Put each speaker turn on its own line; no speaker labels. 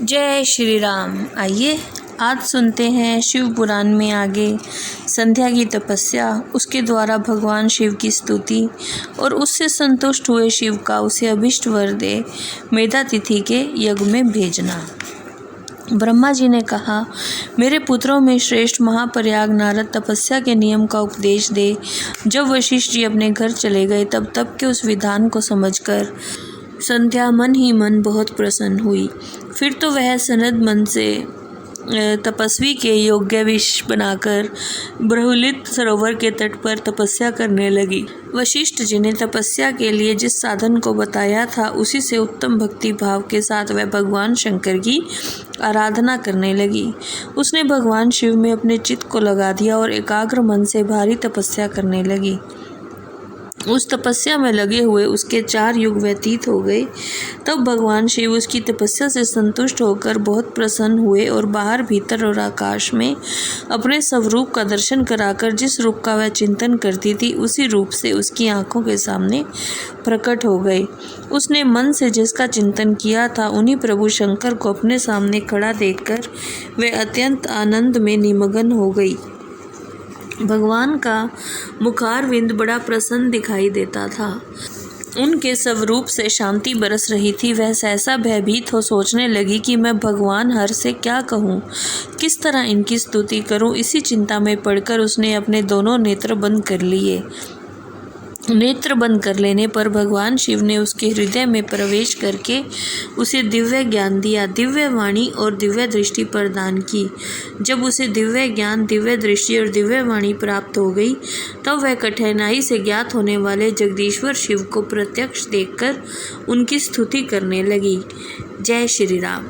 जय श्री राम। आइए आज सुनते हैं शिव पुराण में आगे संध्या की तपस्या, उसके द्वारा भगवान शिव की स्तुति और उससे संतुष्ट हुए शिव का उसे अभिष्ट वर दे मेधा तिथि के यज्ञ में भेजना। ब्रह्मा जी ने कहा, मेरे पुत्रों में श्रेष्ठ महाप्रयाग नारद तपस्या के नियम का उपदेश दे। जब वशिष्ठ जी अपने घर चले गए तब के उस विधान को समझकर संध्या मन ही मन बहुत प्रसन्न हुई। फिर तो वह सनद मन से तपस्वी के योग्य विष बनाकर ब्रहुलित सरोवर के तट पर तपस्या करने लगी। वशिष्ठ जी ने तपस्या के लिए जिस साधन को बताया था उसी से उत्तम भक्ति भाव के साथ वह भगवान शंकर की आराधना करने लगी। उसने भगवान शिव में अपने चित्त को लगा दिया और एकाग्र मन से भारी तपस्या करने लगी। उस तपस्या में लगे हुए उसके 4 युग व्यतीत हो गए। तब भगवान शिव उसकी तपस्या से संतुष्ट होकर बहुत प्रसन्न हुए और बाहर भीतर और आकाश में अपने स्वरूप का दर्शन कराकर जिस रूप का वह चिंतन करती थी उसी रूप से उसकी आंखों के सामने प्रकट हो गए। उसने मन से जिसका चिंतन किया था उन्हीं प्रभु शंकर को अपने सामने खड़ा देखकर वह अत्यंत आनंद में निमग्न हो गई। भगवान का मुखारविंद बड़ा प्रसन्न दिखाई देता था। उनके स्वरूप से शांति बरस रही थी। वह सहसा भयभीत हो सोचने लगी कि मैं भगवान हर से क्या कहूँ, किस तरह इनकी स्तुति करूँ। इसी चिंता में पड़कर उसने अपने दोनों नेत्र बंद कर लिए। नेत्र बंद कर लेने पर भगवान शिव ने उसके हृदय में प्रवेश करके उसे दिव्य ज्ञान दिया, दिव्य वाणी और दिव्य दृष्टि प्रदान की। जब उसे दिव्य ज्ञान, दिव्य दृष्टि और दिव्य वाणी प्राप्त हो गई तब वह कठिनाई से ज्ञात होने वाले जगदीश्वर शिव को प्रत्यक्ष देखकर उनकी स्तुति करने लगी। जय श्री राम।